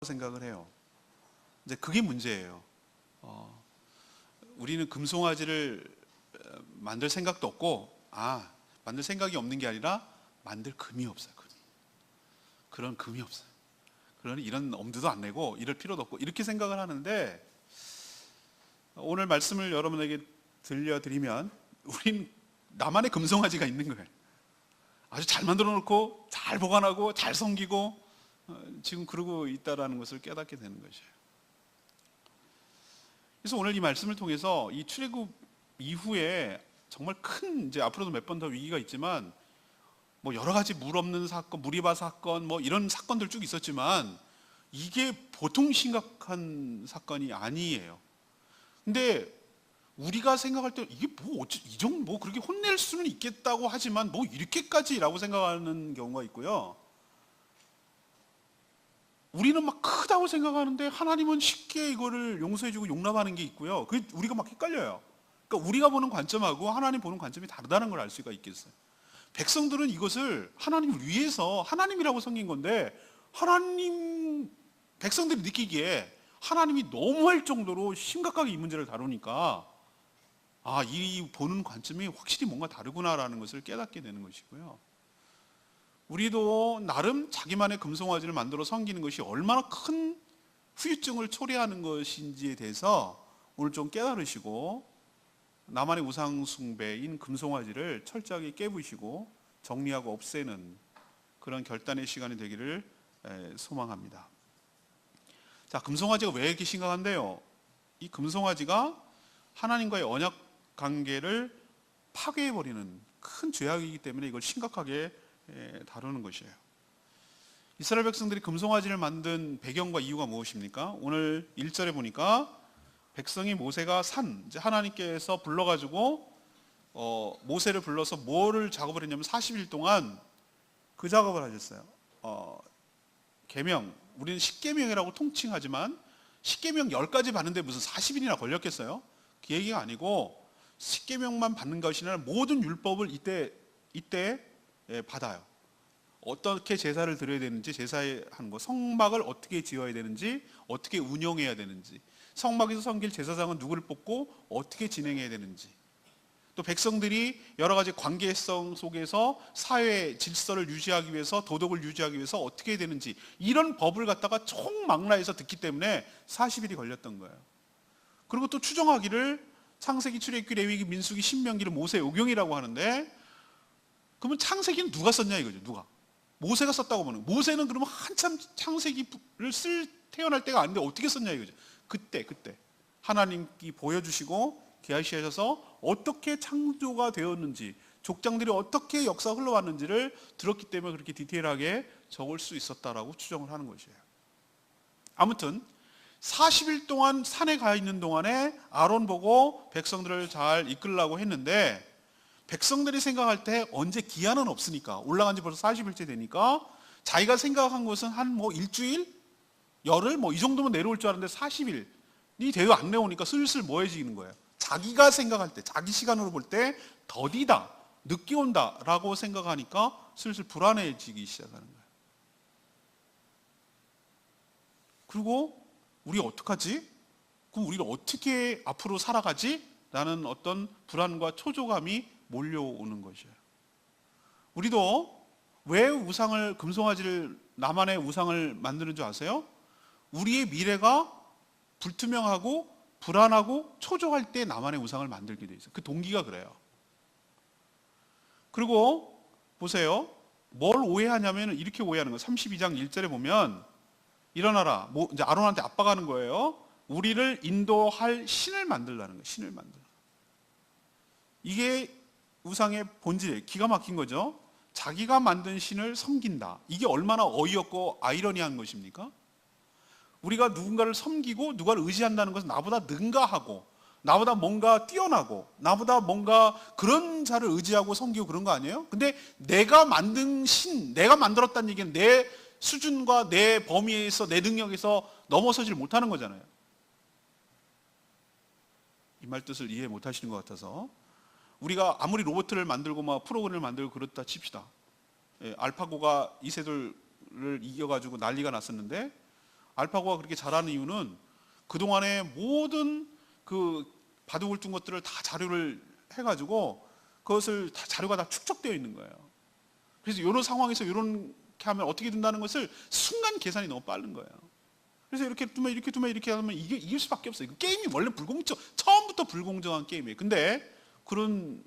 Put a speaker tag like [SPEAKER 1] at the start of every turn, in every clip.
[SPEAKER 1] 생각을 해요. 이제 그게 문제예요. 우리는 금송아지를 만들 생각도 없고, 만들 생각이 없는 게 아니라 만들 금이 없어요. 그런 금이 없어요. 그러니 이런 엄두도 안 내고 이럴 필요도 없고 이렇게 생각을 하는데, 오늘 말씀을 여러분에게 들려드리면 우린 나만의 금송아지가 있는 거예요. 아주 잘 만들어 놓고 잘 보관하고 잘 섬기고 지금 그러고 있다라는 것을 깨닫게 되는 것이에요. 그래서 오늘 이 말씀을 통해서 이 출애굽 이후에 정말 큰, 이제 앞으로도 몇 번 더 위기가 있지만 뭐 여러 가지 물 없는 사건, 무리바 사건, 뭐 이런 사건들 쭉 있었지만 이게 보통 심각한 사건이 아니에요. 근데 우리가 생각할 때 이게 뭐 이 정도 뭐 그렇게 혼낼 수는 있겠다고 하지만 뭐 이렇게까지라고 생각하는 경우가 있고요. 우리는 막 크다고 생각하는데 하나님은 쉽게 이거를 용서해주고 용납하는 게 있고요. 그게 우리가 막 헷갈려요. 그러니까 우리가 보는 관점하고 하나님 보는 관점이 다르다는 걸 알 수가 있겠어요. 백성들은 이것을 하나님을 위해서 하나님이라고 섬긴 건데, 하나님 백성들이 느끼기에 하나님이 너무할 정도로 심각하게 이 문제를 다루니까 이 보는 관점이 확실히 뭔가 다르구나라는 것을 깨닫게 되는 것이고요. 우리도 나름 자기만의 금송아지를 만들어 섬기는 것이 얼마나 큰 후유증을 초래하는 것인지에 대해서 오늘 좀 깨달으시고, 나만의 우상 숭배인 금송아지를 철저하게 깨부시고 정리하고 없애는 그런 결단의 시간이 되기를 소망합니다. 자, 금송아지가 왜 이렇게 심각한데요? 이 금송아지가 하나님과의 언약 관계를 파괴해버리는 큰 죄악이기 때문에 이걸 심각하게 다루는 것이에요. 이스라엘 백성들이 금송아지를 만든 배경과 이유가 무엇입니까? 오늘 1절에 보니까 백성이 모세가 이제 하나님께서 불러가지고 모세를 불러서 뭐를 작업을 했냐면 40일 동안 그 작업을 하셨어요. 계명, 우리는 십계명이라고 통칭하지만 십계명 10가지 받는데 무슨 40일이나 걸렸겠어요? 그 얘기가 아니고 십계명만 받는 것이 아니라 모든 율법을 이때 받아요. 어떻게 제사를 드려야 되는지, 제사하는 거, 성막을 어떻게 지어야 되는지, 어떻게 운영해야 되는지, 성막에서 섬길 제사장은 누구를 뽑고 어떻게 진행해야 되는지, 또 백성들이 여러 가지 관계성 속에서 사회 질서를 유지하기 위해서, 도덕을 유지하기 위해서 어떻게 해야 되는지, 이런 법을 갖다가 총망라해서 듣기 때문에 40일이 걸렸던 거예요. 그리고 또 추정하기를 창세기, 출애굽기, 레위기, 민수기, 신명기를 모세의 오경이라고 하는데, 그러면 창세기는 누가 썼냐 이거죠. 누가? 모세가 썼다고 보는 거예요. 모세는 그러면 한참 창세기를 태어날 때가 아닌데 어떻게 썼냐 이거죠. 그때 하나님이 보여주시고 계시하셔서 어떻게 창조가 되었는지, 족장들이 어떻게 역사가 흘러왔는지를 들었기 때문에 그렇게 디테일하게 적을 수 있었다라고 추정을 하는 것이에요. 아무튼 40일 동안 산에 가 있는 동안에 아론 보고 백성들을 잘 이끌라고 했는데, 백성들이 생각할 때 언제 기한은 없으니까, 올라간 지 벌써 40일째 되니까 자기가 생각한 것은 한 뭐 일주일? 열흘? 뭐 이 정도면 내려올 줄 알았는데 40일이 되어 안 내려오니까 슬슬 뭐해지는 거예요. 자기가 생각할 때, 자기 시간으로 볼 때 더디다, 늦게 온다라고 생각하니까 슬슬 불안해지기 시작하는 거예요. 그리고 우리 어떡하지? 그럼 우리를 어떻게 앞으로 살아가지? 라는 어떤 불안과 초조감이 몰려오는 것이에요. 우리도 왜 금송아지를, 나만의 우상을 만드는 줄 아세요? 우리의 미래가 불투명하고 불안하고 초조할 때 나만의 우상을 만들게 돼 있어요. 그 동기가 그래요. 그리고 보세요. 뭘 오해하냐면 이렇게 오해하는 거예요. 32장 1절에 보면, 일어나라. 이제 아론한테 압박하는 거예요. 우리를 인도할 신을 만들라는 거예요. 신을 만들라. 이게 우상의 본질이에요. 기가 막힌 거죠. 자기가 만든 신을 섬긴다. 이게 얼마나 어이없고 아이러니한 것입니까? 우리가 누군가를 섬기고 누가를 의지한다는 것은 나보다 능가하고, 나보다 뭔가 뛰어나고, 나보다 뭔가 그런 자를 의지하고 섬기고 그런 거 아니에요? 근데 내가 만든 신, 내가 만들었다는 얘기는 내 수준과 내 범위에서, 내 능력에서 넘어서질 못하는 거잖아요. 이 말 뜻을 이해 못 하시는 것 같아서, 우리가 아무리 로봇을 만들고 막 프로그램을 만들고 그렇다 칩시다. 알파고가 이세돌을 이겨가지고 난리가 났었는데, 알파고가 그렇게 잘하는 이유는 그동안의 모든 그 바둑을 둔 것들을 다 자료를 해가지고 그것을 다 자료가 다 축적되어 있는 거예요. 그래서 이런 상황에서 이렇게 하면 어떻게 된다는 것을 순간 계산이 너무 빠른 거예요. 그래서 이렇게 두면 이렇게 하면 이게 이길 수밖에 없어요. 게임이 원래 처음부터 불공정한 게임이에요. 근데 그런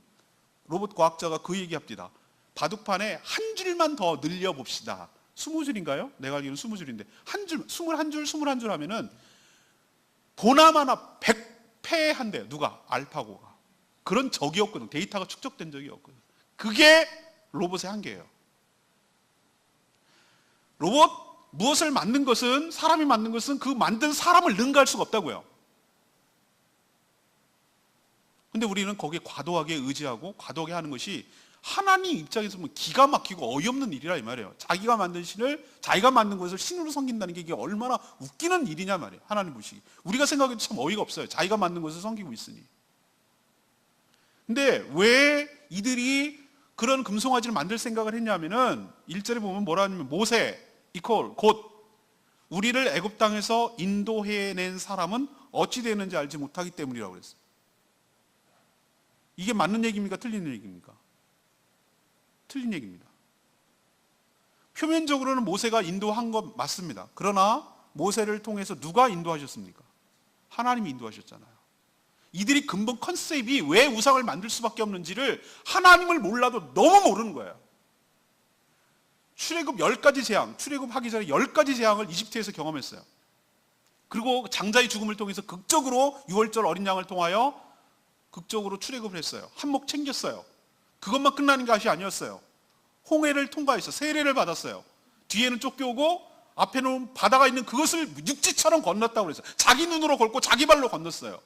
[SPEAKER 1] 로봇 과학자가 그 얘기합니다. 바둑판에 한 줄만 더 늘려봅시다. 20줄인가요? 내가 알기로는 20줄인데 한 줄, 21줄 하면은 보나마나 100패 한대요. 누가? 알파고가. 그런 적이 없거든. 데이터가 축적된 적이 없거든. 그게 로봇의 한계예요. 로봇 무엇을 만든 것은, 사람이 만든 것은 그 만든 사람을 능가할 수가 없다고요. 근데 우리는 거기에 과도하게 의지하고 과도하게 하는 것이 하나님 입장에서 보면 기가 막히고 어이없는 일이라 이 말이에요. 자기가 만든 것을 신으로 섬긴다는 게 이게 얼마나 웃기는 일이냐 말이에요. 하나님 보시기. 우리가 생각해도 참 어이가 없어요. 자기가 만든 것을 섬기고 있으니. 근데 왜 이들이 그런 금송아지를 만들 생각을 했냐면은 1절에 보면 뭐라 하냐면 모세 곧 우리를 애굽 땅에서 인도해낸 사람은 어찌 되는지 알지 못하기 때문이라고 그랬어요. 이게 맞는 얘기입니까? 틀린 얘기입니까? 틀린 얘기입니다. 표면적으로는 모세가 인도한 것 맞습니다. 그러나 모세를 통해서 누가 인도하셨습니까? 하나님이 인도하셨잖아요. 이들이 근본 컨셉이 왜 우상을 만들 수밖에 없는지를 하나님을 몰라도 너무 모르는 거예요. 출애굽 10가지 재앙, 출애굽하기 전에 10가지 재앙을 이집트에서 경험했어요. 그리고 장자의 죽음을 통해서 극적으로 6월절 어린 양을 통하여 극적으로 출애굽을 했어요. 한몫 챙겼어요. 그것만 끝나는 것이 아니었어요. 홍해를 통과해서 세례를 받았어요. 뒤에는 쫓겨오고 앞에는 바다가 있는 그것을 육지처럼 건넜다고 그랬어요. 자기 눈으로 걸고 자기 발로 건넜어요.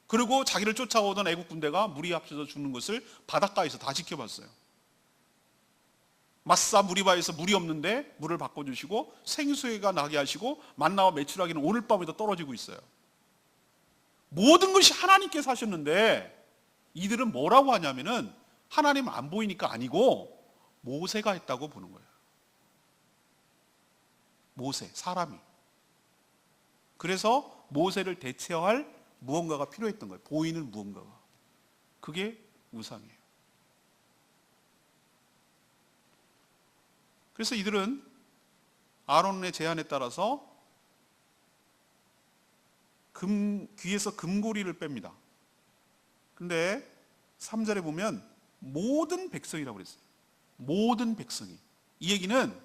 [SPEAKER 1] 그리고 자기를 쫓아오던 애국 군대가 물이 합쳐서 죽는 것을 바닷가에서 다 지켜봤어요. 마사 무리바에서 물이 없는데 물을 바꿔주시고 생수가 나게 하시고 만나와 메추라기는 오늘 밤에도 떨어지고 있어요. 모든 것이 하나님께서 하셨는데 이들은 뭐라고 하냐면은 하나님 안 보이니까 아니고 모세가 했다고 보는 거예요. 모세, 사람이. 그래서 모세를 대체할 무언가가 필요했던 거예요. 보이는 무언가가. 그게 우상이에요. 그래서 이들은 아론의 제안에 따라서 귀에서 금고리를 뺍니다. 근데 3절에 보면 모든 백성이라고 그랬어요. 모든 백성이. 이 얘기는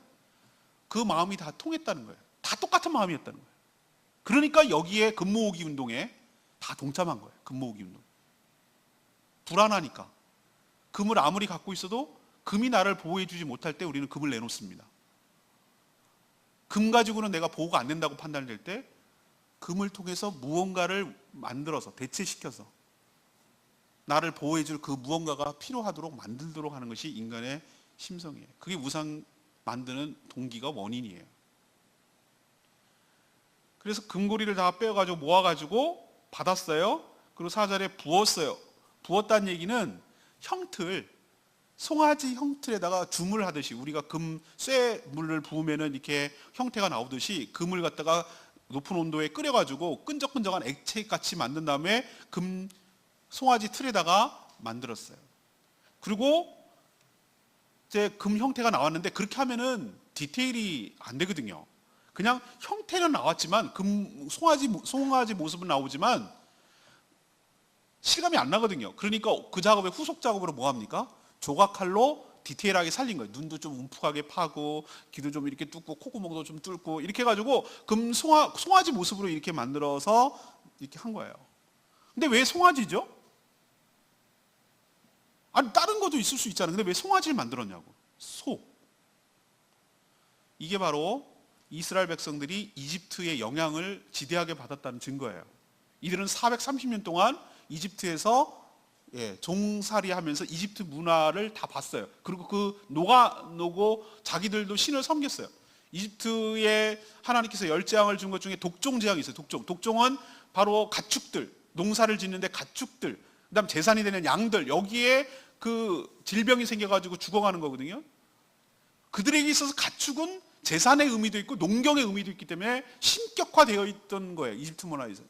[SPEAKER 1] 그 마음이 다 통했다는 거예요. 다 똑같은 마음이었다는 거예요. 그러니까 여기에 금 모으기 운동에 다 동참한 거예요. 금 모으기 운동. 불안하니까. 금을 아무리 갖고 있어도 금이 나를 보호해 주지 못할 때 우리는 금을 내놓습니다. 금 가지고는 내가 보호가 안 된다고 판단될 때 금을 통해서 무언가를 만들어서 대체시켜서 나를 보호해 줄 그 무언가가 필요하도록 만들도록 하는 것이 인간의 심성이에요. 그게 우상 만드는 동기가 원인이에요. 그래서 금고리를 다 빼가지고 모아가지고 받았어요. 그리고 4절에 부었어요. 부었다는 얘기는 형틀, 송아지 형틀에다가 주물 하듯이 우리가 쇠물을 부으면은 이렇게 형태가 나오듯이 금을 갖다가 높은 온도에 끓여가지고 끈적끈적한 액체같이 만든 다음에 송아지 틀에다가 만들었어요. 그리고 이제 금 형태가 나왔는데 그렇게 하면은 디테일이 안 되거든요. 그냥 형태는 나왔지만 송아지 모습은 나오지만 실감이 안 나거든요. 그러니까 그 작업의 후속 작업으로 뭐 합니까? 조각칼로 디테일하게 살린 거예요. 눈도 좀 움푹하게 파고 귀도 좀 이렇게 뚫고 콧구멍도 좀 뚫고 이렇게 해가지고 송아지 모습으로 이렇게 만들어서 이렇게 한 거예요. 근데 왜 송아지죠? 아니 다른 것도 있을 수 있잖아요. 근데 왜 송아지를 만들었냐고. 소. 이게 바로 이스라엘 백성들이 이집트의 영향을 지대하게 받았다는 증거예요. 이들은 430년 동안 이집트에서 종살이 하면서 이집트 문화를 다 봤어요. 그리고 그 녹고 자기들도 신을 섬겼어요. 이집트에 하나님께서 10재앙을 준 것 중에 독종 재앙이 있어요. 독종은 바로 가축들, 농사를 짓는데 가축들, 그다음 재산이 되는 양들, 여기에 그 질병이 생겨가지고 죽어가는 거거든요. 그들에게 있어서 가축은 재산의 의미도 있고 농경의 의미도 있기 때문에 신격화되어 있던 거예요. 이집트 문화에서.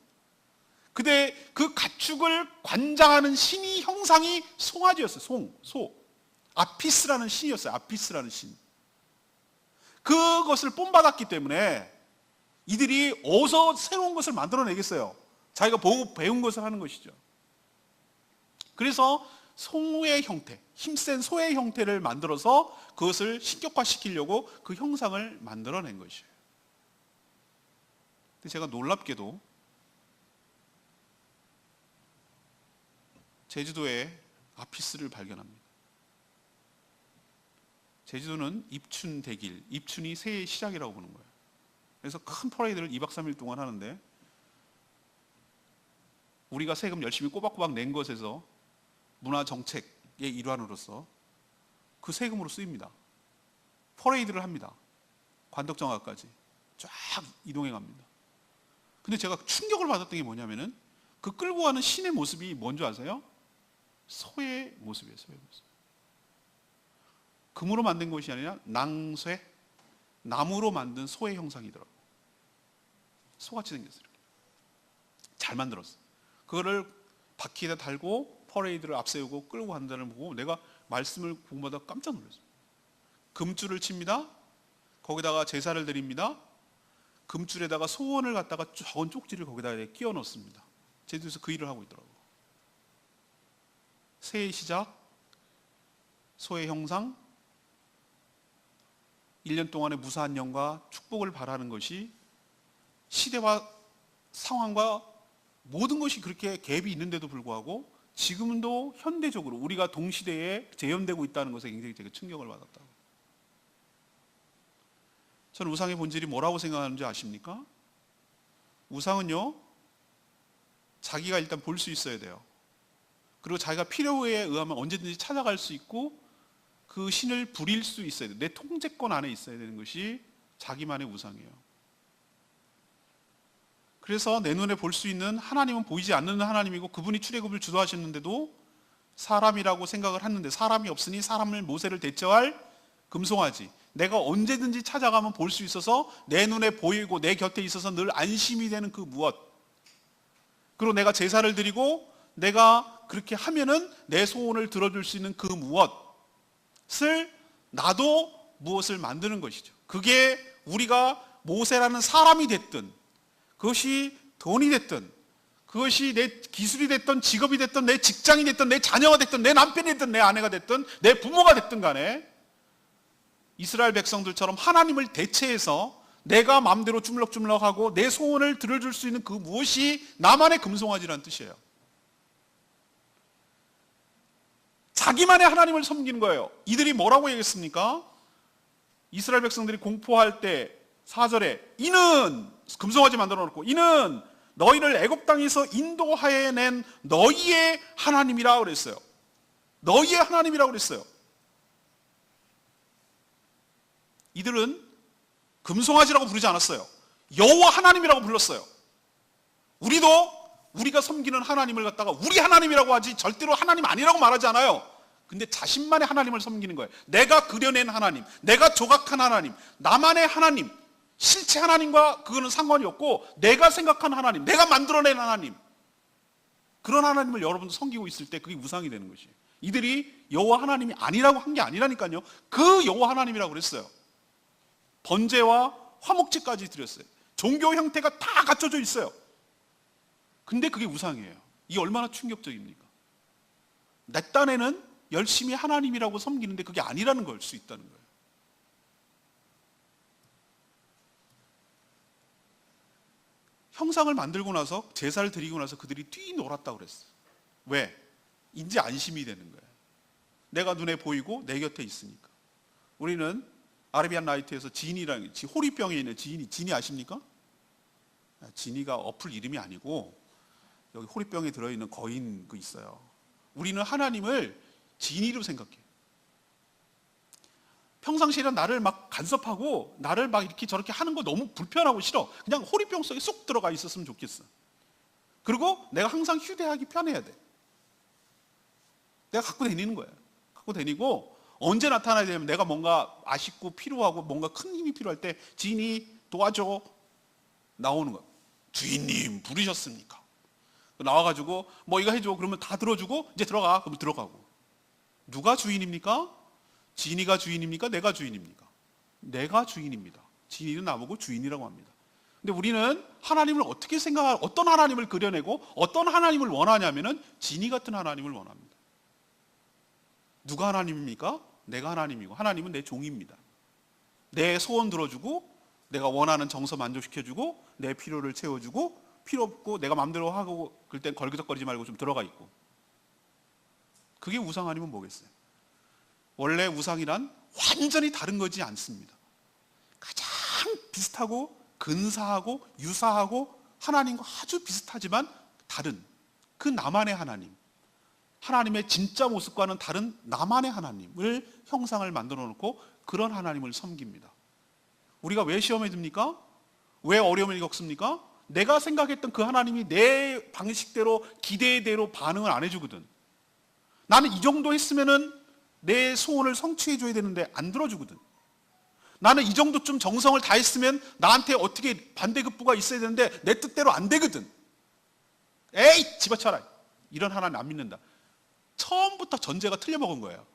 [SPEAKER 1] 근데 그 가축을 관장하는 신이 형상이 송아지였어요. 소. 아피스라는 신이었어요. 아피스라는 신. 그것을 본받았기 때문에 이들이 어디서 새로운 것을 만들어내겠어요. 자기가 보고 배운 것을 하는 것이죠. 그래서 소의 형태, 힘센 소의 형태를 만들어서 그것을 신격화시키려고 그 형상을 만들어낸 것이에요. 근데 제가 놀랍게도 제주도에 아피스를 발견합니다. 제주도는 입춘 대길, 입춘이 새해의 시작이라고 보는 거예요. 그래서 큰 퍼레이드를 2박 3일 동안 하는데 우리가 세금 열심히 꼬박꼬박 낸 것에서 문화정책의 일환으로서 그 세금으로 쓰입니다. 퍼레이드를 합니다. 관덕정각까지 쫙 이동해 갑니다. 근데 제가 충격을 받았던 게 뭐냐면은 그 끌고 가는 신의 모습이 뭔지 아세요? 소의 모습이에요. 소의 모습. 금으로 만든 것이 아니라 낭쇠, 나무로 만든 소의 형상이더라고요. 소같이 생겼어요. 잘 만들었어. 그거를 바퀴에다 달고 퍼레이드를 앞세우고 끌고 간다는 걸 보고 내가 말씀을 공부하다 깜짝 놀랐어요. 금줄을 칩니다. 거기다가 제사를 드립니다. 금줄에다가 소원을 갖다가 적은 쪽지를 거기다 끼워 넣습니다. 제주도에서 그 일을 하고 있더라고요. 새해의 시작, 소의 형상, 1년 동안의 무사한 영과 축복을 바라는 것이 시대와 상황과 모든 것이 그렇게 갭이 있는데도 불구하고 지금도 현대적으로 우리가 동시대에 재현되고 있다는 것에 굉장히 제가 충격을 받았다. 저는 우상의 본질이 뭐라고 생각하는지 아십니까? 우상은요, 자기가 일단 볼 수 있어야 돼요. 그리고 자기가 필요에 의하면 언제든지 찾아갈 수 있고 그 신을 부릴 수 있어야 돼요. 내 통제권 안에 있어야 되는 것이 자기만의 우상이에요. 그래서 내 눈에 볼 수 있는 하나님은 보이지 않는 하나님이고 그분이 출애굽을 주도하셨는데도 사람이라고 생각을 했는데 사람이 없으니 사람을 모세를 대처할 금송아지, 내가 언제든지 찾아가면 볼 수 있어서 내 눈에 보이고 내 곁에 있어서 늘 안심이 되는 그 무엇, 그리고 내가 제사를 드리고 내가 그렇게 하면은 내 소원을 들어줄 수 있는 그 무엇을 나도 무엇을 만드는 것이죠. 그게 우리가 모세라는 사람이 됐든 그것이 돈이 됐든 그것이 내 기술이 됐든 직업이 됐든 내 직장이 됐든 내 자녀가 됐든 내 남편이 됐든 내 아내가 됐든 내 부모가 됐든 간에 이스라엘 백성들처럼 하나님을 대체해서 내가 마음대로 주물럭주물럭하고 내 소원을 들어줄 수 있는 그 무엇이 나만의 금송아지라는 뜻이에요. 자기만의 하나님을 섬기는 거예요. 이들이 뭐라고 얘기했습니까? 이스라엘 백성들이 공포할 때 4절에 이는 금송아지 만들어 놓고 이는 너희를 애굽 땅에서 인도하여 낸 너희의 하나님이라고 그랬어요. 너희의 하나님이라고 그랬어요. 이들은 금송아지라고 부르지 않았어요. 여호와 하나님이라고 불렀어요. 우리가 섬기는 하나님을 갖다가 우리 하나님이라고 하지 절대로 하나님 아니라고 말하지 않아요. 근데 자신만의 하나님을 섬기는 거예요. 내가 그려낸 하나님, 내가 조각한 하나님, 나만의 하나님, 실체 하나님과 그거는 상관이 없고 내가 생각한 하나님, 내가 만들어낸 하나님, 그런 하나님을 여러분도 섬기고 있을 때 그게 우상이 되는 것이에요. 이들이 여호와 하나님이 아니라고 한 게 아니라니까요. 그 여호와 하나님이라고 그랬어요. 번제와 화목제까지 드렸어요. 종교 형태가 다 갖춰져 있어요. 근데 그게 우상이에요. 이게 얼마나 충격적입니까? 내 딴에는 열심히 하나님이라고 섬기는데 그게 아니라는 걸 수 있다는 거예요. 형상을 만들고 나서 제사를 드리고 나서 그들이 뛰놀았다고 그랬어요. 왜? 이제 안심이 되는 거예요. 내가 눈에 보이고 내 곁에 있으니까. 우리는 아라비안 나이트에서 지니라는 호리병에 있는 지니 아십니까? 지니가 어플 이름이 아니고 여기 호리병에 들어있는 거인 그 있어요. 우리는 하나님을 지니로 생각해요. 평상시에는 나를 막 간섭하고 나를 막 이렇게 저렇게 하는 거 너무 불편하고 싫어. 그냥 호리병 속에 쏙 들어가 있었으면 좋겠어. 그리고 내가 항상 휴대하기 편해야 돼. 내가 갖고 다니는 거야. 갖고 다니고 언제 나타나야 되냐면 내가 뭔가 아쉽고 필요하고 뭔가 큰 힘이 필요할 때 지인이 도와줘 나오는 거야. 주인님 부르셨습니까? 나와가지고 뭐 이거 해줘. 그러면 다 들어주고 이제 들어가. 그러면 들어가고. 누가 주인입니까? 지인이가 주인입니까? 내가 주인입니까? 내가 주인입니다. 지인은 나보고 주인이라고 합니다. 근데 우리는 하나님을 어떻게 생각하고 어떤 하나님을 그려내고 어떤 하나님을 원하냐면은 지니 같은 하나님을 원합니다. 누가 하나님입니까? 내가 하나님이고 하나님은 내 종입니다. 내 소원 들어주고 내가 원하는 정서 만족시켜주고 내 필요를 채워주고 필요 없고 내가 마음대로 하고 그럴 땐 걸그적거리지 말고 좀 들어가 있고. 그게 우상 아니면 뭐겠어요? 원래 우상이란 완전히 다른 거지 않습니다. 가장 비슷하고 근사하고 유사하고 하나님과 아주 비슷하지만 다른 그 나만의 하나님, 하나님의 진짜 모습과는 다른 나만의 하나님을 형상을 만들어 놓고 그런 하나님을 섬깁니다. 우리가 왜 시험에 듭니까? 왜 어려움을 겪습니까? 내가 생각했던 그 하나님이 내 방식대로 기대대로 반응을 안 해주거든. 나는 이 정도 했으면은 내 소원을 성취해 줘야 되는데 안 들어주거든. 나는 이 정도쯤 정성을 다했으면 나한테 어떻게 반대급부가 있어야 되는데 내 뜻대로 안 되거든. 에이 집어쳐라. 이런 하나님 안 믿는다. 처음부터 전제가 틀려먹은 거예요.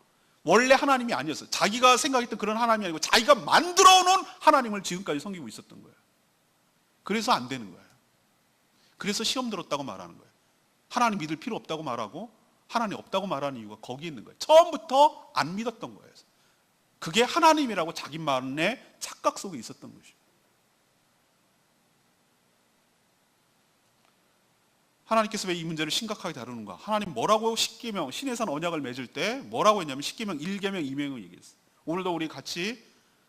[SPEAKER 1] 원래 하나님이 아니었어요. 자기가 생각했던 그런 하나님이 아니고 자기가 만들어 놓은 하나님을 지금까지 섬기고 있었던 거예요. 그래서 안 되는 거예요. 그래서 시험 들었다고 말하는 거예요. 하나님 믿을 필요 없다고 말하고 하나님 없다고 말하는 이유가 거기에 있는 거예요. 처음부터 안 믿었던 거예요. 그게 하나님이라고 자기만의 착각 속에 있었던 것이죠. 하나님께서 왜 이 문제를 심각하게 다루는가? 하나님 뭐라고 십계명, 신해산 언약을 맺을 때 뭐라고 했냐면 십계명 1계명 2계명을 얘기했어요. 오늘도 우리 같이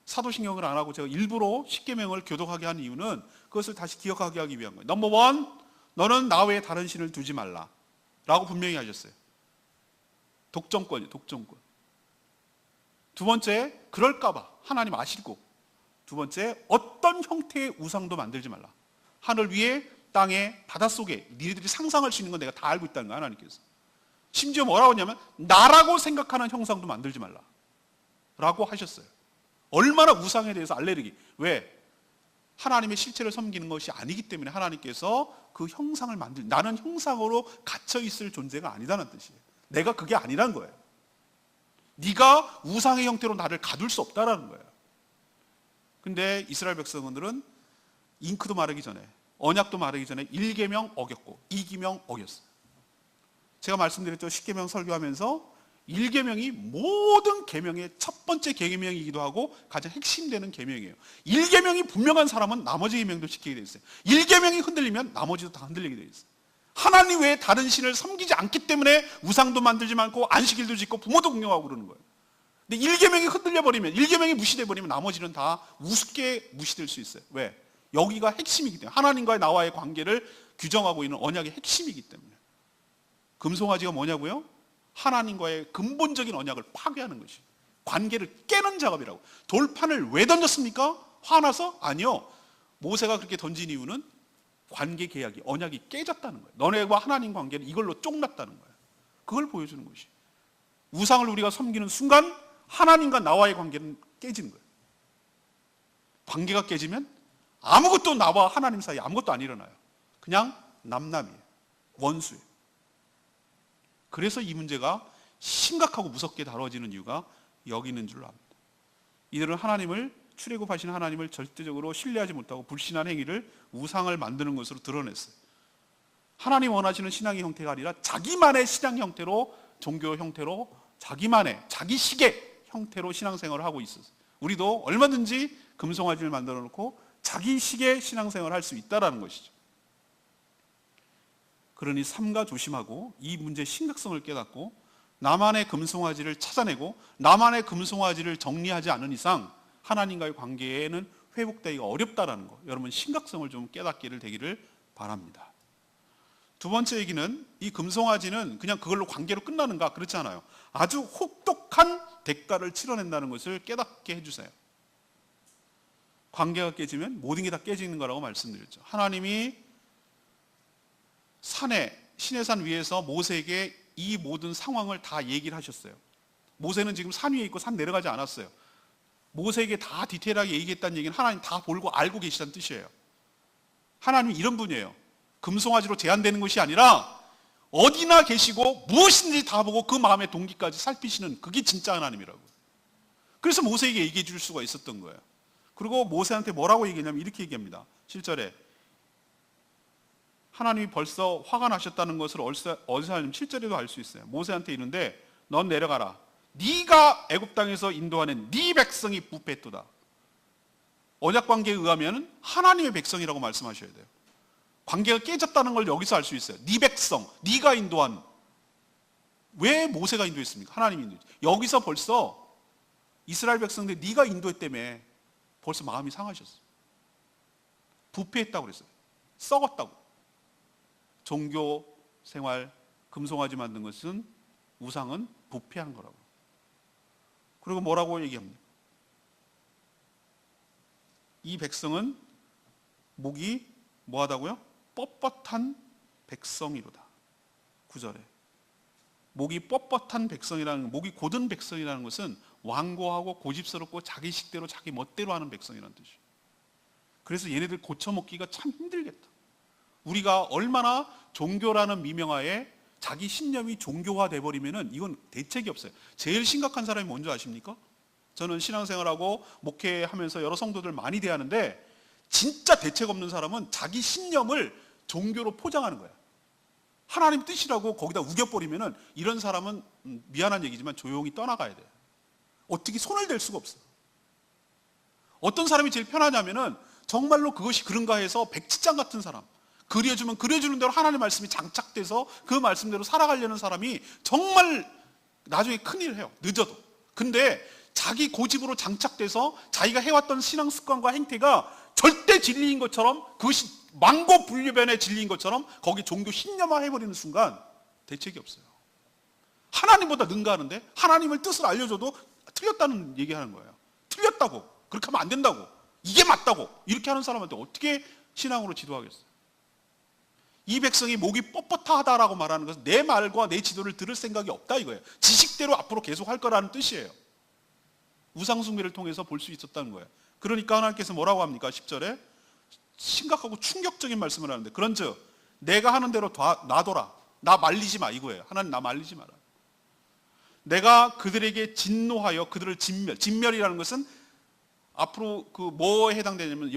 [SPEAKER 1] 사도신경을 안 하고 제가 일부러 십계명을 교독하게 한 이유는 그것을 다시 기억하게 하기 위한 거예요. 넘버 원, 너는 나 외에 다른 신을 두지 말라 라고 분명히 하셨어요. 독점권이에요. 독점권. 두 번째, 그럴까봐 하나님 아시고. 두 번째, 어떤 형태의 우상도 만들지 말라. 하늘 위에 땅에 바닷속에 니네들이 상상할 수 있는 건 내가 다 알고 있다는 거야. 하나님께서 심지어 뭐라고 하냐면 나라고 생각하는 형상도 만들지 말라 라고 하셨어요. 얼마나 우상에 대해서 알레르기. 왜? 하나님의 실체를 섬기는 것이 아니기 때문에 하나님께서 그 형상을 나는 형상으로 갇혀 있을 존재가 아니다는 뜻이에요. 내가 그게 아니란 거예요. 네가 우상의 형태로 나를 가둘 수 없다라는 거예요. 근데 이스라엘 백성들은 잉크도 마르기 전에 언약도 마르기 전에 1계명 어겼고 2계명 어겼어요. 제가 말씀드렸죠. 10계명 설교하면서 1계명이 모든 계명의 첫 번째 계명이기도 하고 가장 핵심되는 계명이에요. 1계명이 분명한 사람은 나머지 계명도 지키게 돼 있어요. 1계명이 흔들리면 나머지도 다 흔들리게 돼 있어요. 하나님 외에 다른 신을 섬기지 않기 때문에 우상도 만들지 않고 안식일도 짓고 부모도 공경하고 그러는 거예요. 근데 1계명이 흔들려 버리면 1계명이 무시돼 버리면 나머지는 다 우습게 무시될 수 있어요. 왜? 여기가 핵심이기 때문에 하나님과의 나와의 관계를 규정하고 있는 언약의 핵심이기 때문에. 금송아지가 뭐냐고요? 하나님과의 근본적인 언약을 파괴하는 것이 관계를 깨는 작업이라고. 돌판을 왜 던졌습니까? 화나서? 아니요. 모세가 그렇게 던진 이유는 관계 계약이 언약이 깨졌다는 거예요. 너네와 하나님 관계는 이걸로 쪽났다는 거예요. 그걸 보여주는 것이. 우상을 우리가 섬기는 순간 하나님과 나와의 관계는 깨지는 거예요. 관계가 깨지면 아무것도 나와 하나님 사이에 아무것도 안 일어나요. 그냥 남남이에요. 원수예요. 그래서 이 문제가 심각하고 무섭게 다뤄지는 이유가 여기 있는 줄로 압니다. 이들은 하나님을 출애굽하신 하나님을 절대적으로 신뢰하지 못하고 불신한 행위를 우상을 만드는 것으로 드러냈어요. 하나님 원하시는 신앙의 형태가 아니라 자기만의 신앙 형태로, 종교 형태로, 자기만의 자기식의 형태로 신앙생활을 하고 있었어요. 우리도 얼마든지 금송아지를 만들어 놓고 자기식의 신앙생활을 할 수 있다는 것이죠. 그러니 삼가 조심하고 이 문제의 심각성을 깨닫고 나만의 금송아지를 찾아내고 나만의 금송아지를 정리하지 않은 이상 하나님과의 관계에는 회복되기가 어렵다는 거, 여러분 심각성을 좀 깨닫기를 되기를 바랍니다. 두 번째 얘기는 이 금송아지는 그냥 그걸로 관계로 끝나는가? 그렇지 않아요. 아주 혹독한 대가를 치러낸다는 것을 깨닫게 해주세요. 관계가 깨지면 모든 게 다 깨지는 거라고 말씀드렸죠. 하나님이 산에, 시내산 위에서 모세에게 이 모든 상황을 다 얘기를 하셨어요. 모세는 지금 산 위에 있고 산 내려가지 않았어요. 모세에게 다 디테일하게 얘기했다는 얘기는 하나님 다 보고 알고 계시다는 뜻이에요. 하나님이 이런 분이에요. 금송아지로 제한되는 것이 아니라 어디나 계시고 무엇인지 다 보고 그 마음의 동기까지 살피시는, 그게 진짜 하나님이라고. 그래서 모세에게 얘기해 줄 수가 있었던 거예요. 그리고 모세한테 뭐라고 얘기했냐면 이렇게 얘기합니다. 7절에 하나님이 벌써 화가 나셨다는 것을 어디서 하냐면 7절에도 알 수 있어요. 모세한테 이르는데 넌 내려가라. 네가 애굽 땅에서 인도하는 네 백성이 부패했도다. 언약 관계에 의하면 하나님의 백성이라고 말씀하셔야 돼요. 관계가 깨졌다는 걸 여기서 알 수 있어요. 네 백성, 네가 인도한. 왜 모세가 인도했습니까? 하나님이 인도했죠. 여기서 벌써 이스라엘 백성들 네가 인도했다며 벌써 마음이 상하셨어요. 부패했다고 그랬어요. 썩었다고. 종교 생활, 금송아지 만든 것은, 우상은 부패한 거라고. 그리고 뭐라고 얘기합니까? 이 백성은 목이 뭐하다고요? 뻣뻣한 백성이로다. 9절에 목이 뻣뻣한 백성이라는, 목이 곧은 백성이라는 것은 완고하고 고집스럽고 자기 식대로 자기 멋대로 하는 백성이라는 뜻이에요. 그래서 얘네들 고쳐먹기가 참 힘들겠다. 우리가 얼마나 종교라는 미명하에 자기 신념이 종교화돼 버리면은 이건 대책이 없어요. 제일 심각한 사람이 뭔지 아십니까? 저는 신앙생활하고 목회하면서 여러 성도들 많이 대하는데 진짜 대책 없는 사람은 자기 신념을 종교로 포장하는 거야. 하나님 뜻이라고 거기다 우겨버리면은 이런 사람은 미안한 얘기지만 조용히 떠나가야 돼요. 어떻게 손을 댈 수가 없어. 어떤 사람이 제일 편하냐면은 정말로 그것이 그런가 해서 백지장 같은 사람, 그려주면 그려주는 대로 하나님의 말씀이 장착돼서 그 말씀대로 살아가려는 사람이 정말 나중에 큰일을 해요. 늦어도. 근데 자기 고집으로 장착돼서 자기가 해왔던 신앙 습관과 행태가 절대 진리인 것처럼, 그것이 망고불변의 진리인 것처럼 거기 종교 신념화 해버리는 순간 대책이 없어요. 하나님보다 능가하는데 하나님의 뜻을 알려줘도 틀렸다는 얘기하는 거예요. 틀렸다고, 그렇게 하면 안 된다고, 이게 맞다고 이렇게 하는 사람한테 어떻게 신앙으로 지도하겠어요? 이 백성이 목이 뻣뻣하다라고 말하는 것은 내 말과 내 지도를 들을 생각이 없다 이거예요. 지식대로 앞으로 계속 할 거라는 뜻이에요. 우상숭배를 통해서 볼 수 있었다는 거예요. 그러니까 하나님께서 뭐라고 합니까? 10절에 심각하고 충격적인 말씀을 하는데, 그런즉 내가 하는 대로 놔둬라. 나 말리지 마 이거예요. 하나님 나 말리지 마라. 내가 그들에게 진노하여 그들을 진멸이라는 것은 앞으로 그 뭐에 해당되냐면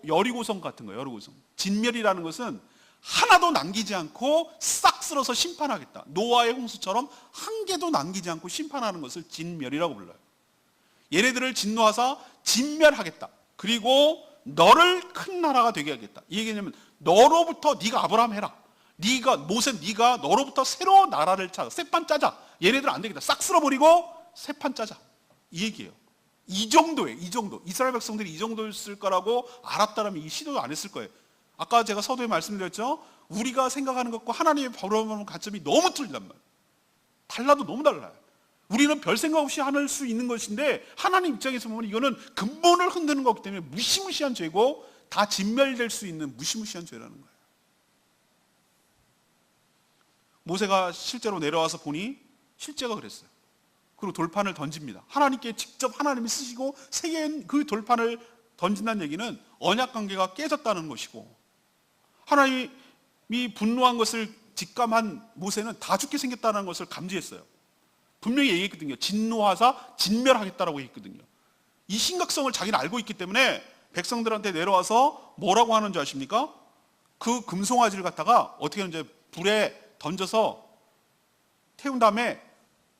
[SPEAKER 1] 여리고성 같은 거예요. 여리고성. 진멸이라는 것은 하나도 남기지 않고 싹 쓸어서 심판하겠다. 노아의 홍수처럼 한 개도 남기지 않고 심판하는 것을 진멸이라고 불러요. 얘네들을 진노하사 진멸하겠다. 그리고 너를 큰 나라가 되게 하겠다. 이 얘기냐면 너로부터, 네가 아브라함 해라. 네가 모세, 네가 너로부터 새로 나라를 찾아 새판 짜자. 얘네들 안 되겠다. 싹 쓸어버리고 새판 짜자. 이 얘기예요. 이 정도예요. 이 정도. 이스라엘 백성들이 이 정도였을 거라고 알았다면 이 시도도 안 했을 거예요. 아까 제가 서두에 말씀드렸죠. 우리가 생각하는 것과 하나님의 바라보는 관점이 너무 틀리단 말이에요. 달라도 너무 달라요. 우리는 별 생각 없이 할 수 있는 것인데 하나님 입장에서 보면 이거는 근본을 흔드는 거기 때문에 무시무시한 죄고 다 진멸될 수 있는 무시무시한 죄라는 거예요. 모세가 실제로 내려와서 보니 실제가 그랬어요. 그리고 돌판을 던집니다. 하나님께 직접 하나님이 쓰시고 세계인 그 돌판을 던진다는 얘기는 언약 관계가 깨졌다는 것이고, 하나님이 분노한 것을 직감한 모세는 다 죽게 생겼다는 것을 감지했어요. 분명히 얘기했거든요. 진노하사 진멸하겠다라고 했거든요. 이 심각성을 자기는 알고 있기 때문에 백성들한테 내려와서 뭐라고 하는 줄 아십니까? 그 금송아지를 갖다가 어떻게 하는지 불에 던져서 태운 다음에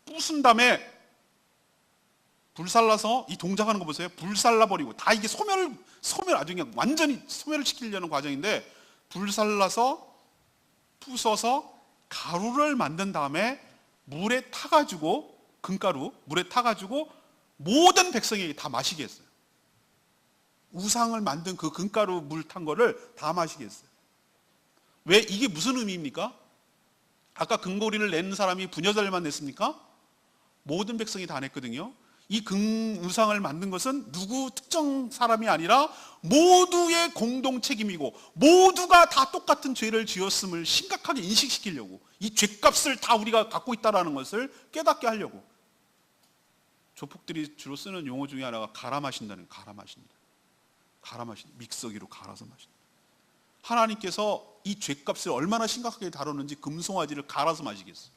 [SPEAKER 1] 부순 다음에 불살라서, 이 동작하는 거 보세요. 불살라버리고 다 이게 소멸 아주 그냥 완전히 소멸을 시키려는 과정인데, 불살라서 부숴서 가루를 만든 다음에 물에 타가지고, 금가루 물에 타가지고 모든 백성에게 다 마시게 했어요. 우상을 만든 그 금가루 물 탄 거를 다 마시게 했어요. 왜? 이게 무슨 의미입니까? 아까 금고리를 낸 사람이 부녀자들만 냈습니까? 모든 백성이 다 냈거든요. 이 금우상을 만든 것은 누구 특정 사람이 아니라 모두의 공동 책임이고, 모두가 다 똑같은 죄를 지었음을 심각하게 인식시키려고, 이 죄값을 다 우리가 갖고 있다는 것을 깨닫게 하려고. 조폭들이 주로 쓰는 용어 중에 하나가 갈아 마신다는 거예요. 갈아 마신다. 갈아 마신다. 믹서기로 갈아서 마신다. 하나님께서 이 죄값을 얼마나 심각하게 다루는지 금송아지를 갈아서 마시겠어요.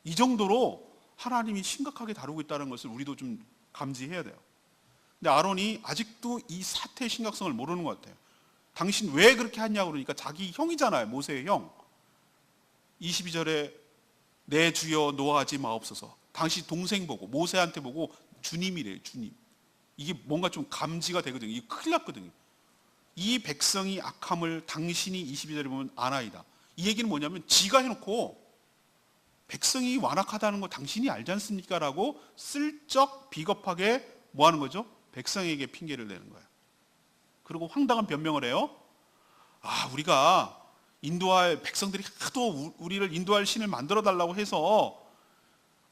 [SPEAKER 1] 이 정도로 하나님이 심각하게 다루고 있다는 것을 우리도 좀 감지해야 돼요. 근데 아론이 아직도 이 사태의 심각성을 모르는 것 같아요. 당신 왜 그렇게 했냐고 그러니까 자기 형이잖아요. 모세의 형. 22절에 내 주여 노하지 마옵소서. 당신 동생 보고 모세한테 보고 주님이래요. 주님. 이게 뭔가 좀 감지가 되거든요. 이게 큰일 났거든요. 이 백성이 악함을 당신이 22절에 보면 아나이다. 이 얘기는 뭐냐면 지가 해놓고 백성이 완악하다는 거 당신이 알지 않습니까? 라고 슬쩍 비겁하게 뭐 하는 거죠? 백성에게 핑계를 내는 거예요. 그리고 황당한 변명을 해요. 우리가 인도할 백성들이 하도 우리를 인도할 신을 만들어 달라고 해서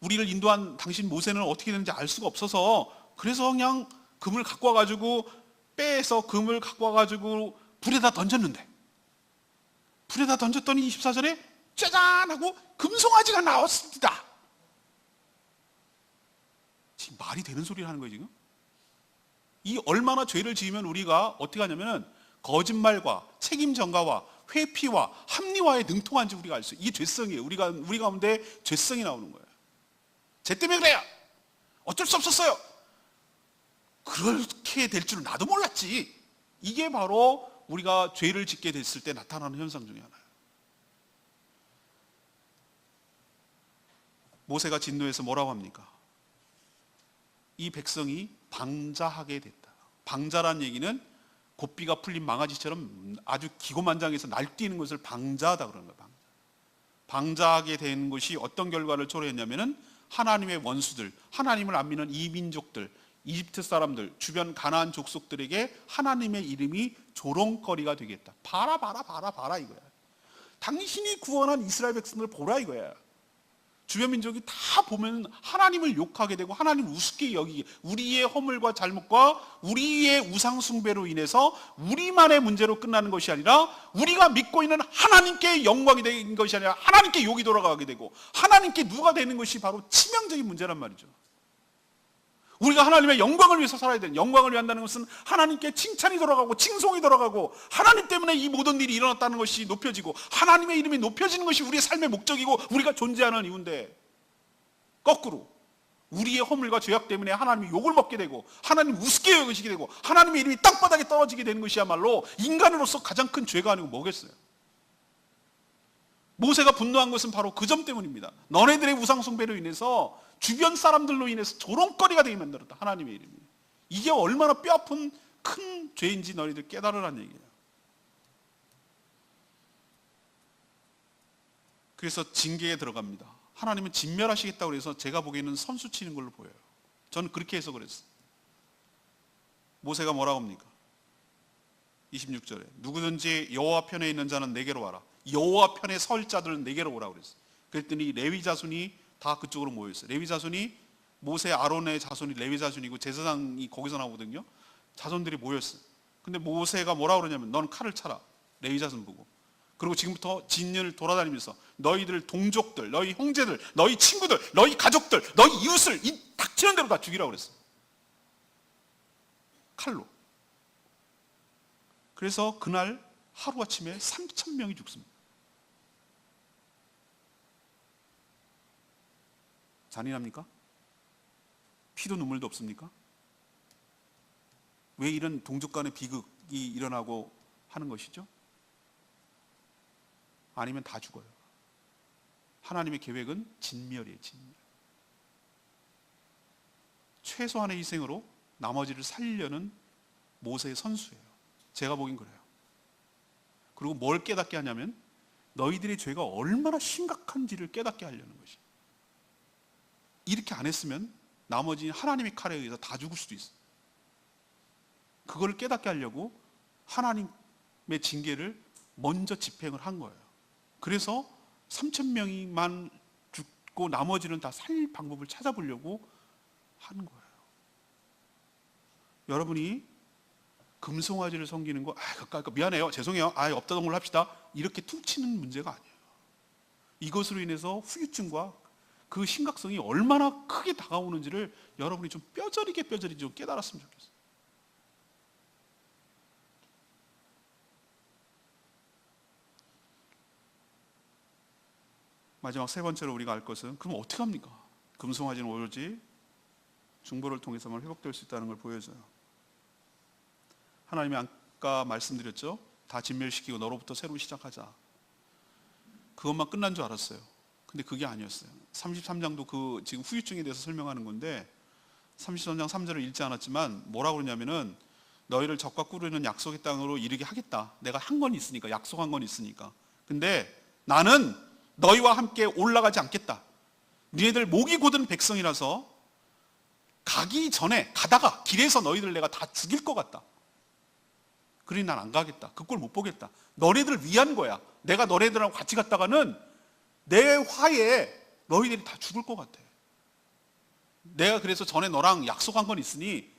[SPEAKER 1] 우리를 인도한 당신 모세는 어떻게 되는지 알 수가 없어서 그래서 그냥 금을 갖고 와가지고 빼서 금을 갖고 와가지고 불에다 던졌는데 불에다 던졌더니 24절에 짜잔 하고 금송아지가 나왔습니다. 지금 말이 되는 소리를 하는 거예요 지금? 이 얼마나 죄를 지으면 우리가 어떻게 하냐면은 거짓말과 책임 전가와 회피와 합리화에 능통한지 우리가 알 수 있어요. 이게 죄성이에요. 우리 가운데 죄성이 나오는 거예요. 쟤 때문에 그래요. 어쩔 수 없었어요. 그렇게 될 줄은 나도 몰랐지. 이게 바로 우리가 죄를 짓게 됐을 때 나타나는 현상 중에 하나예요. 모세가 진노해서 뭐라고 합니까? 이 백성이 방자하게 됐다. 방자란 얘기는 고삐가 풀린 망아지처럼 아주 기고만장해서 날뛰는 것을 방자하다 그러는 거예요. 방자하게 된 것이 어떤 결과를 초래했냐면은 하나님의 원수들, 하나님을 안 믿는 이민족들, 이집트 사람들, 주변 가나안 족속들에게 하나님의 이름이 조롱거리가 되겠다. 봐라 이거야. 당신이 구원한 이스라엘 백성들 보라 이거야. 주변 민족이 다 보면 하나님을 욕하게 되고 하나님을 우습게 여기게, 우리의 허물과 잘못과 우리의 우상 숭배로 인해서 우리만의 문제로 끝나는 것이 아니라 우리가 믿고 있는 하나님께 영광이 되는 것이 아니라 하나님께 욕이 돌아가게 되고 하나님께 누가 되는 것이 바로 치명적인 문제란 말이죠. 우리가 하나님의 영광을 위해서 살아야 되는, 영광을 위한다는 것은 하나님께 칭찬이 돌아가고 칭송이 돌아가고 하나님 때문에 이 모든 일이 일어났다는 것이 높여지고 하나님의 이름이 높여지는 것이 우리의 삶의 목적이고 우리가 존재하는 이유인데, 거꾸로 우리의 허물과 죄악 때문에 하나님이 욕을 먹게 되고 하나님 우습게 여기시게 되고 하나님의 이름이 땅바닥에 떨어지게 되는 것이야말로 인간으로서 가장 큰 죄가 아니고 뭐겠어요. 모세가 분노한 것은 바로 그 점 때문입니다. 너네들의 우상 숭배로 인해서 주변 사람들로 인해서 조롱거리가 되게 만들었다. 하나님의 이름이. 이게 얼마나 뼈아픈 큰 죄인지 너희들 깨달으라는 얘기예요. 그래서 징계에 들어갑니다. 하나님은 진멸하시겠다고 해서 제가 보기에는 선수 치는 걸로 보여요. 저는 그렇게 해서 그랬어요. 모세가 뭐라고 합니까? 26절에 누구든지 여호와 편에 있는 자는 내게로 와라. 여호와 편에 설 자들은 내게로 오라고 그랬어요. 그랬더니 레위 자손이 다 그쪽으로 모였어요. 레위 자손이 모세 아론의 자손이 레위 자손이고 제사장이 거기서 나오거든요. 자손들이 모였어요. 근데 모세가 뭐라고 그러냐면 넌 칼을 차라. 레위 자손 보고. 그리고 지금부터 진년을 돌아다니면서 너희들 동족들, 너희 형제들, 너희 친구들, 너희 가족들, 너희 이웃을 이 닥치는 대로 다 죽이라고 그랬어요. 칼로. 그래서 그날 하루아침에 3,000명이 죽습니다. 잔인합니까? 피도 눈물도 없습니까? 왜 이런 동족 간의 비극이 일어나고 하는 것이죠? 아니면 다 죽어요. 하나님의 계획은 진멸이에요. 진멸. 최소한의 희생으로 나머지를 살리려는 모세의 선수예요. 제가 보긴 그래요. 그리고 뭘 깨닫게 하냐면 너희들의 죄가 얼마나 심각한지를 깨닫게 하려는 것이. 이렇게 안 했으면 나머지 하나님의 칼에 의해서 다 죽을 수도 있어요. 그걸 깨닫게 하려고 하나님의 징계를 먼저 집행을 한 거예요. 그래서 3,000명이만 죽고 나머지는 다 살릴 방법을 찾아보려고 하는 거예요. 여러분이 금송아지를 섬기는 거, 미안해요, 죄송해요, 없다던 걸로 합시다, 이렇게 퉁치는 문제가 아니에요. 이것으로 인해서 후유증과 그 심각성이 얼마나 크게 다가오는지를 여러분이 좀 뼈저리게 좀 깨달았으면 좋겠어요. 마지막 세 번째로 우리가 알 것은, 그럼 어떻게 합니까? 금송아지는 오로지 중보를 통해서만 회복될 수 있다는 걸 보여줘요. 하나님이 아까 말씀드렸죠? 다 진멸시키고 너로부터 새로 시작하자. 그것만 끝난 줄 알았어요. 근데 그게 아니었어요. 33장도 그 지금 후유증에 대해서 설명하는 건데 33장 3절을 읽지 않았지만 뭐라고 그러냐면은 너희를 적과 꿀으는 약속의 땅으로 이르게 하겠다. 내가 한 건 있으니까, 약속한 건 있으니까. 근데 나는 너희와 함께 올라가지 않겠다. 너희들 목이 곧은 백성이라서 가기 전에 가다가 길에서 너희들 내가 다 죽일 것 같다. 그러니 난 안 가겠다. 그 꼴 못 보겠다. 너희들을 위한 거야. 내가 너희들하고 같이 갔다가는 내 화에 너희들이 다 죽을 것 같아. 내가 그래서 전에 너랑 약속한 건 있으니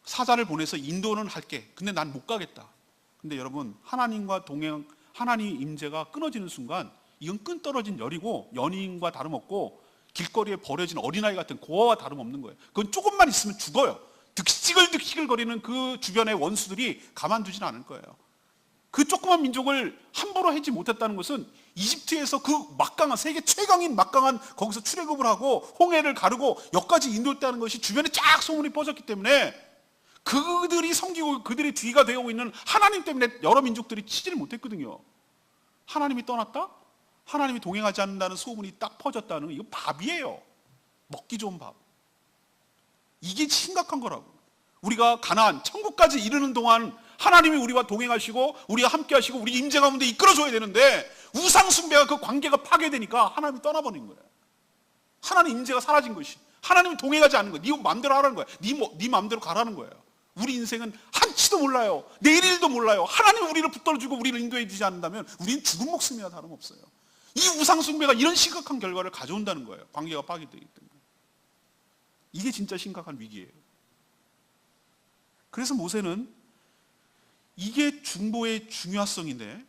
[SPEAKER 1] 사자를 보내서 인도는 할게. 근데 난 못 가겠다. 근데 여러분, 하나님과 동행, 하나님의 임재가 끊어지는 순간 이건 끈 떨어진 열이고 연인과 다름없고 길거리에 버려진 어린아이 같은 고아와 다름없는 거예요. 그건 조금만 있으면 죽어요. 득시글 거리는 그 주변의 원수들이 가만두진 않을 거예요. 그 조그만 민족을 함부로 해지 못했다는 것은 이집트에서 그 막강한, 세계 최강인 막강한 거기서 출애굽을 하고 홍해를 가르고 여기까지 인도했다는 것이 주변에 쫙 소문이 퍼졌기 때문에 그들이 섬기고 그들의 뒤가 되어 있는 하나님 때문에 여러 민족들이 치지를 못했거든요. 하나님이 떠났다? 하나님이 동행하지 않는다는 소문이 딱 퍼졌다는 거, 이거 밥이에요. 먹기 좋은 밥. 이게 심각한 거라고. 우리가 가나안, 천국까지 이르는 동안 하나님이 우리와 동행하시고 우리와 함께 하시고 우리 임재 가운데 이끌어줘야 되는데 우상 숭배가 그 관계가 파괴되니까 하나님이 떠나버린 거예요. 하나님 임재가 사라진 것이. 하나님이 동행하지 않는 거예요. 네 마음대로 하라는 거예요. 네 마음대로 가라는 거예요. 우리 인생은 한치도 몰라요. 내일 일도 몰라요. 하나님이 우리를 붙들어주고 우리를 인도해 주지 않는다면 우리는 죽은 목숨이나 다름없어요. 이 우상 숭배가 이런 심각한 결과를 가져온다는 거예요. 관계가 파괴되기 때문에. 이게 진짜 심각한 위기예요. 그래서 모세는 이게 중보의 중요성인데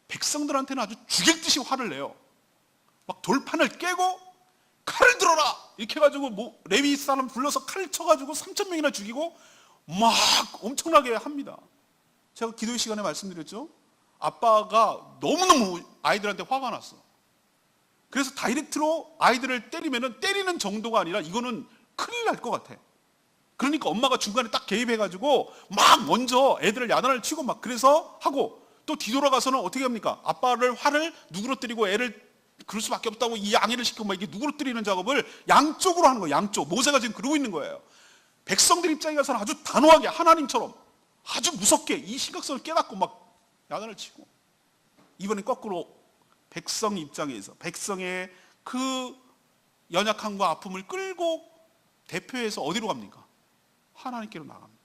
[SPEAKER 1] 백성들한테는 아주 죽일 듯이 화를 내요. 막 돌판을 깨고 칼을 들어라 이렇게 해가지고 레위 사람 불러서 칼을 쳐가지고 3,000명이나 죽이고 막 엄청나게 합니다. 제가 기도의 시간에 말씀드렸죠. 아빠가 너무너무 아이들한테 화가 났어. 그래서 다이렉트로 아이들을 때리는 정도가 아니라 이거는 큰일 날 것 같아. 그러니까 엄마가 중간에 딱 개입해가지고 막 먼저 애들을 야단을 치고 막 그래서 하고 또 뒤돌아가서는 어떻게 합니까? 아빠를 화를 누그러뜨리고 애를 그럴 수밖에 없다고 이 양해를 시키고 막 이렇게 누그러뜨리는 작업을 양쪽으로 하는 거예요. 양쪽. 모세가 지금 그러고 있는 거예요. 백성들 입장에 가서는 아주 단호하게 하나님처럼 아주 무섭게 이 심각성을 깨닫고 막 야단을 치고 이번엔 거꾸로 백성 입장에서 백성의 그 연약함과 아픔을 끌고 대표해서 어디로 갑니까? 하나님께로 나갑니다.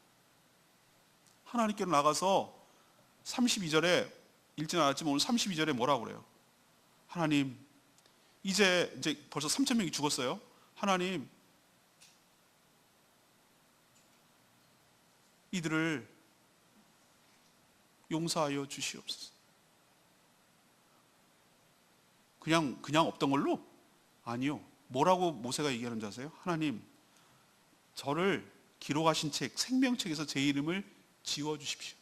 [SPEAKER 1] 하나님께로 나가서 32절에 읽지는 않았지만 오늘 32절에 뭐라고 그래요? 하나님, 이제 벌써 3,000명이 죽었어요. 하나님, 이들을 용서하여 주시옵소서. 그냥 없던 걸로? 아니요. 뭐라고 모세가 얘기하는 줄 아세요? 하나님, 저를 기록하신 책, 생명책에서 제 이름을 지워주십시오.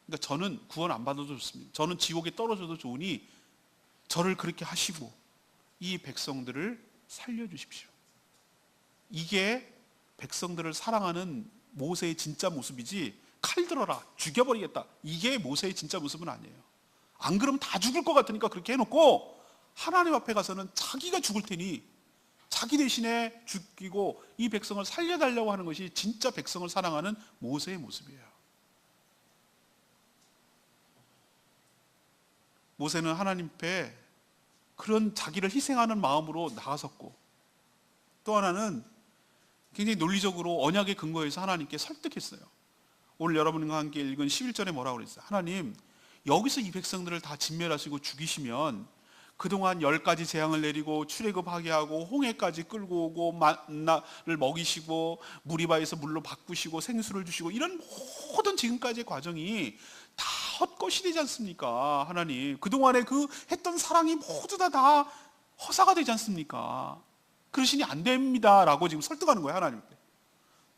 [SPEAKER 1] 그러니까 저는 구원 안 받아도 좋습니다. 저는 지옥에 떨어져도 좋으니 저를 그렇게 하시고 이 백성들을 살려주십시오. 이게 백성들을 사랑하는 모세의 진짜 모습이지 칼 들어라 죽여버리겠다 이게 모세의 진짜 모습은 아니에요. 안 그러면 다 죽을 것 같으니까 그렇게 해놓고 하나님 앞에 가서는 자기가 죽을 테니 자기 대신에 죽이고 이 백성을 살려달라고 하는 것이 진짜 백성을 사랑하는 모세의 모습이에요. 모세는 하나님 앞에 그런 자기를 희생하는 마음으로 나아섰고 또 하나는 굉장히 논리적으로 언약의 근거에서 하나님께 설득했어요. 오늘 여러분과 함께 읽은 11절에 뭐라고 그랬어요? 하나님, 여기서 이 백성들을 다 진멸하시고 죽이시면 그동안 10가지 재앙을 내리고 출애굽하게 하고 홍해까지 끌고 오고 만나를 먹이시고 무리바에서 물로 바꾸시고 생수를 주시고 이런 모든 지금까지의 과정이 다 헛것이 되지 않습니까? 하나님, 그동안에 그 했던 사랑이 모두 다 허사가 되지 않습니까? 그러시니 안 됩니다라고 지금 설득하는 거예요, 하나님께.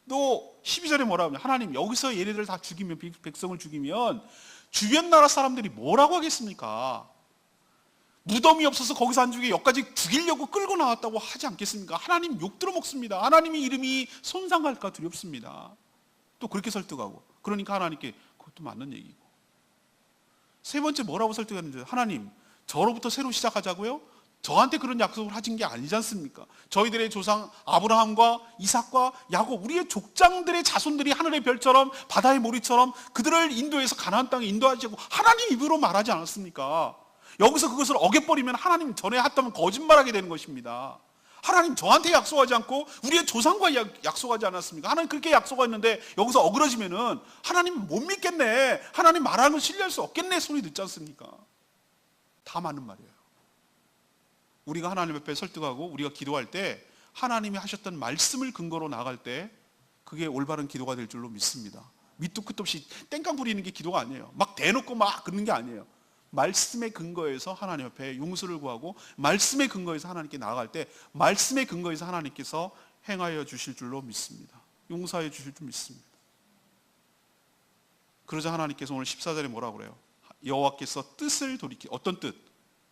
[SPEAKER 1] 또 12절에 뭐라 하면, 하나님 여기서 얘네들 다 죽이면, 백성을 죽이면 주변 나라 사람들이 뭐라고 하겠습니까? 무덤이 없어서 거기서 안 죽이게 여기까지 죽이려고 끌고 나왔다고 하지 않겠습니까? 하나님 욕 들어먹습니다. 하나님의 이름이 손상할까 두렵습니다. 또 그렇게 설득하고, 그러니까 하나님께 그것도 맞는 얘기고. 세 번째 뭐라고 설득하는지, 하나님 저로부터 새로 시작하자고요? 저한테 그런 약속을 하신 게 아니지 않습니까? 저희들의 조상 아브라함과 이삭과 야곱, 우리의 족장들의 자손들이 하늘의 별처럼 바다의 모리처럼 그들을 인도해서 가나안 땅에 인도하시고 하나님 입으로 말하지 않았습니까? 여기서 그것을 어겨버리면 하나님 전에 했다면 거짓말하게 되는 것입니다. 하나님 저한테 약속하지 않고 우리의 조상과 약속하지 않았습니까? 하나님 그렇게 약속했는데 여기서 어그러지면은 하나님 못 믿겠네, 하나님 말하는 걸 신뢰할 수 없겠네 소리 듣지 않습니까? 다 맞는 말이에요. 우리가 하나님 앞에 설득하고 우리가 기도할 때 하나님이 하셨던 말씀을 근거로 나갈 때 그게 올바른 기도가 될 줄로 믿습니다. 밑도 끝도 없이 땡깡 부리는 게 기도가 아니에요. 막 대놓고 막 그러는 게 아니에요. 말씀의 근거에서 하나님 앞에 용서를 구하고 말씀의 근거에서 하나님께 나아갈 때 말씀의 근거에서 하나님께서 행하여 주실 줄로 믿습니다. 용서해 주실 줄 믿습니다. 그러자 하나님께서 오늘 14절에 뭐라고 그래요? 여호와께서 뜻을 돌이키, 어떤 뜻?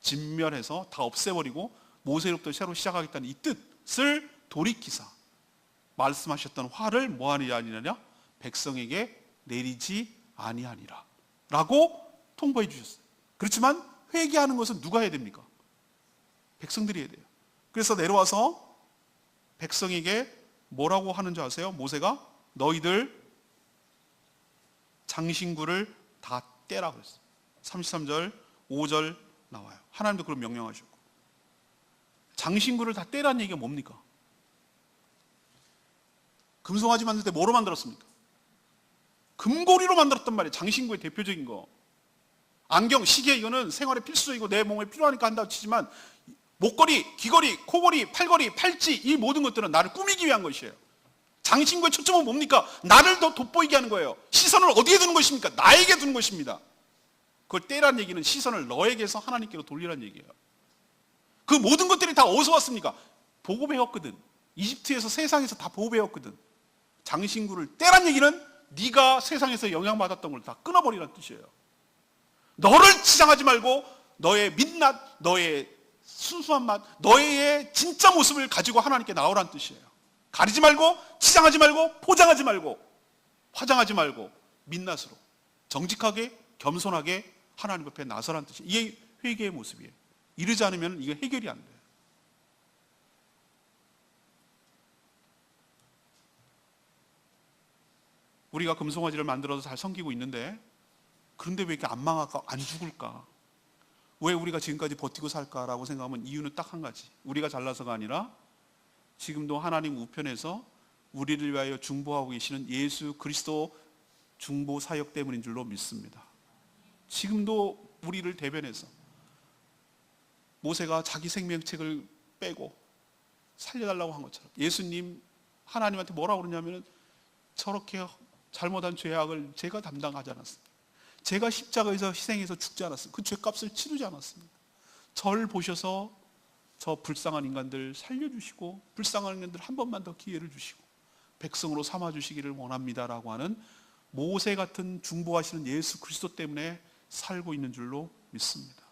[SPEAKER 1] 진멸해서 다 없애버리고 모세로부터 새로 시작하겠다는 이 뜻을 돌이키사 말씀하셨던 화를 뭐하느냐 아니냐? 백성에게 내리지 아니하니라 라고 통보해 주셨어요. 그렇지만 회개하는 것은 누가 해야 됩니까? 백성들이 해야 돼요. 그래서 내려와서 백성에게 뭐라고 하는 줄 아세요? 모세가 너희들 장신구를 다 떼라 그랬어요. 33절 5절 나와요. 하나님도 그런 명령하셨고, 장신구를 다 떼라는 얘기가 뭡니까? 금송아지 만들 때 뭐로 만들었습니까? 금고리로 만들었단 말이에요. 장신구의 대표적인 거. 안경, 시계, 이거는 생활에 필수적이고 내 몸에 필요하니까 한다고 치지만 목걸이, 귀걸이, 코걸이, 팔걸이, 팔찌, 이 모든 것들은 나를 꾸미기 위한 것이에요. 장신구의 초점은 뭡니까? 나를 더 돋보이게 하는 거예요. 시선을 어디에 두는 것입니까? 나에게 두는 것입니다. 그걸 떼라는 얘기는 시선을 너에게서 하나님께로 돌리라는 얘기예요. 그 모든 것들이 다 어디서 왔습니까? 보고 배웠거든. 이집트에서, 세상에서 다 보고 배웠거든. 장신구를 떼라는 얘기는 네가 세상에서 영향받았던 걸 다 끊어버리라는 뜻이에요. 너를 치장하지 말고 너의 민낯, 너의 순수한 맛, 너의 진짜 모습을 가지고 하나님께 나오라는 뜻이에요. 가리지 말고, 치장하지 말고, 포장하지 말고, 화장하지 말고, 민낯으로 정직하게, 겸손하게 하나님 앞에 나서라는 뜻이에요. 이게 회개의 모습이에요. 이러지 않으면 이게 해결이 안 돼요. 우리가 금송아지를 만들어서 잘 섬기고 있는데, 그런데 왜 이렇게 안 망할까, 안 죽을까? 왜 우리가 지금까지 버티고 살까라고 생각하면 이유는 딱 한 가지. 우리가 잘나서가 아니라 지금도 하나님 우편에서 우리를 위하여 중보하고 계시는 예수 그리스도 중보 사역 때문인 줄로 믿습니다. 지금도 우리를 대변해서 모세가 자기 생명책을 빼고 살려달라고 한 것처럼 예수님 하나님한테 뭐라고 그러냐면, 저렇게 잘못한 죄악을 제가 담당하지 않았습니다. 제가 십자가에서 희생해서 죽지 않았습니다. 그 죄값을 치르지 않았습니다. 저를 보셔서 저 불쌍한 인간들 살려주시고 불쌍한 인간들 한 번만 더 기회를 주시고 백성으로 삼아주시기를 원합니다라고 하는 모세 같은 중보하시는 예수 그리스도 때문에 살고 있는 줄로 믿습니다.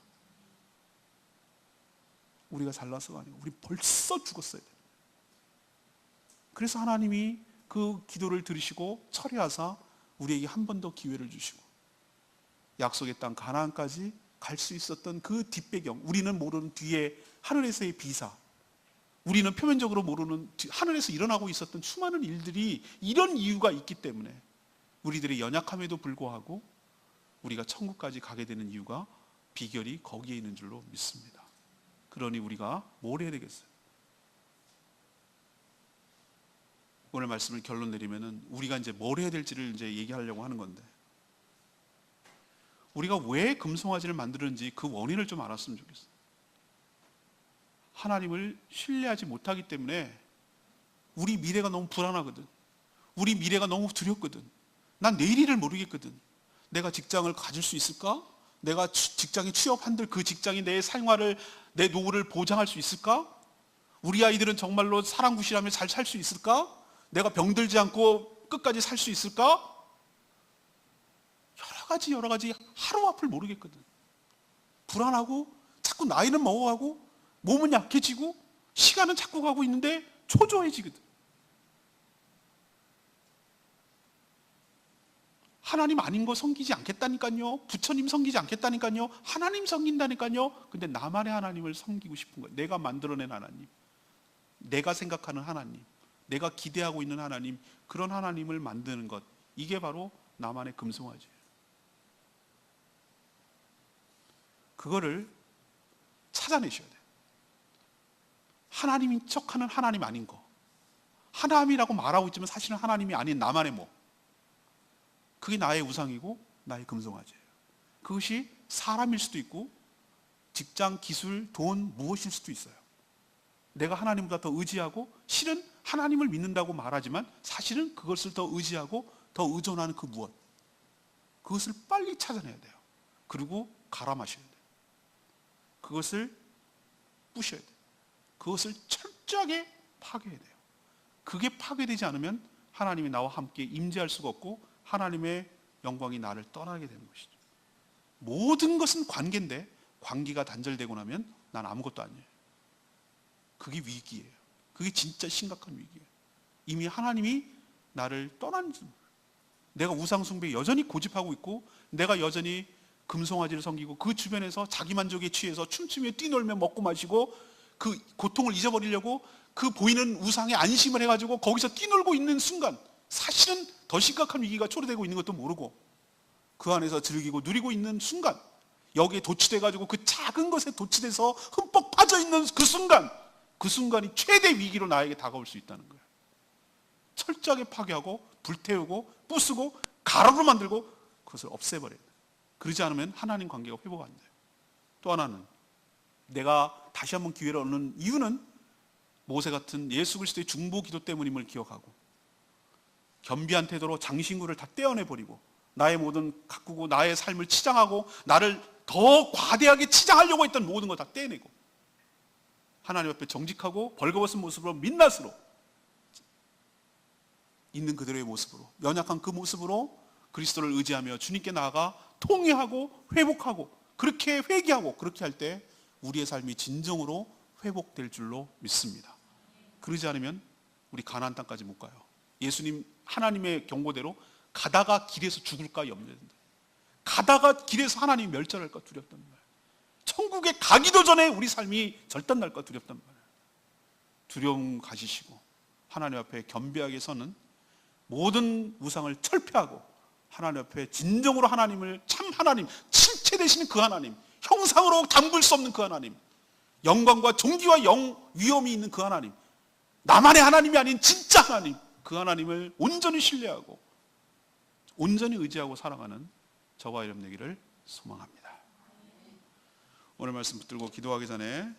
[SPEAKER 1] 우리가 잘나서가 아니고 우리 벌써 죽었어야 돼요. 그래서 하나님이 그 기도를 들으시고 철회하사 우리에게 한 번 더 기회를 주시고 약속의 땅 가나안까지 갈 수 있었던 그 뒷배경, 우리는 모르는 뒤에 하늘에서의 비사, 우리는 표면적으로 모르는 하늘에서 일어나고 있었던 수많은 일들이 이런 이유가 있기 때문에 우리들의 연약함에도 불구하고 우리가 천국까지 가게 되는 이유가, 비결이 거기에 있는 줄로 믿습니다. 그러니 우리가 뭘 해야 되겠어요? 오늘 말씀을 결론 내리면은 우리가 이제 뭘 해야 될지를 이제 얘기하려고 하는 건데, 우리가 왜 금송아지를 만드는지 그 원인을 좀 알았으면 좋겠어요. 하나님을 신뢰하지 못하기 때문에 우리 미래가 너무 불안하거든. 우리 미래가 너무 두렵거든. 난 내일 일을 모르겠거든. 내가 직장을 가질 수 있을까? 내가 직장에 취업한들 그 직장이 내 생활을, 내 노후를 보장할 수 있을까? 우리 아이들은 정말로 사랑구실하며 잘 살 수 있을까? 내가 병들지 않고 끝까지 살 수 있을까? 여러 가지 하루 앞을 모르겠거든. 불안하고 자꾸 나이는 먹어가고 몸은 약해지고 시간은 자꾸 가고 있는데 초조해지거든. 하나님 아닌 거 섬기지 않겠다니까요. 부처님 섬기지 않겠다니까요. 하나님 섬긴다니까요. 근데 나만의 하나님을 섬기고 싶은 거예요. 내가 만들어낸 하나님, 내가 생각하는 하나님, 내가 기대하고 있는 하나님, 그런 하나님을 만드는 것, 이게 바로 나만의 금송아지예요. 그거를 찾아내셔야 돼요. 하나님인 척하는 하나님 아닌 거, 하나님이라고 말하고 있지만 사실은 하나님이 아닌 나만의 뭐, 그게 나의 우상이고 나의 금송아지예요. 그것이 사람일 수도 있고 직장, 기술, 돈, 무엇일 수도 있어요. 내가 하나님보다 더 의지하고 실은 하나님을 믿는다고 말하지만 사실은 그것을 더 의지하고 더 의존하는 그 무엇, 그것을 빨리 찾아내야 돼요. 그리고 갈아 마셔야 돼요. 그것을 부셔야 돼요. 그것을 철저하게 파괴해야 돼요. 그게 파괴되지 않으면 하나님이 나와 함께 임재할 수가 없고 하나님의 영광이 나를 떠나게 되는 것이죠. 모든 것은 관계인데 관계가 단절되고 나면 난 아무것도 아니에요. 그게 위기예요. 그게 진짜 심각한 위기예요. 이미 하나님이 나를 떠난 줄. 내가 우상숭배에 여전히 고집하고 있고 내가 여전히 금송아지를 섬기고 그 주변에서 자기만족에 취해서 춤추며 뛰놀며 먹고 마시고 그 고통을 잊어버리려고 그 보이는 우상에 안심을 해가지고 거기서 뛰놀고 있는 순간 사실은 더 심각한 위기가 초래되고 있는 것도 모르고 그 안에서 즐기고 누리고 있는 순간 여기에 도취돼가지고 그 작은 것에 도취돼서 흠뻑 빠져있는 그 순간, 그 순간이 최대 위기로 나에게 다가올 수 있다는 거예요. 철저하게 파괴하고 불태우고 부수고 가루로 만들고 그것을 없애버려야 돼요. 그러지 않으면 하나님 관계가 회복 안 돼요. 또 하나는 내가 다시 한번 기회를 얻는 이유는 모세 같은 예수 그리스도의 중보 기도 때문임을 기억하고 겸비한 태도로 장신구를 다 떼어내버리고 나의 모든 가꾸고 나의 삶을 치장하고 나를 더 과대하게 치장하려고 했던 모든 걸 다 떼내고 하나님 앞에 정직하고 벌거벗은 모습으로 민낯으로 있는 그대로의 모습으로 연약한 그 모습으로 그리스도를 의지하며 주님께 나아가 통회하고 회복하고 그렇게 회개하고 그렇게 할 때 우리의 삶이 진정으로 회복될 줄로 믿습니다. 그러지 않으면 우리 가나안 땅까지 못 가요. 예수님 하나님의 경고대로 가다가 길에서 죽을까 염려된다. 가다가 길에서 하나님 멸절할까 두렵단 말이에요. 천국에 가기도 전에 우리 삶이 절단날까 두렵단 말이에요. 두려움 가지시고 하나님 앞에 겸비하게 서는 모든 우상을 철폐하고 하나님 앞에 진정으로 하나님을 참 하나님, 실체 되시는 그 하나님, 형상으로 담글 수 없는 그 하나님, 영광과 존귀와 위엄이 있는 그 하나님, 나만의 하나님이 아닌 진짜 하나님, 그 하나님을 온전히 신뢰하고 온전히 의지하고 살아가는 저와 여러분 되기를 소망합니다. 오늘 말씀 붙들고 기도하기 전에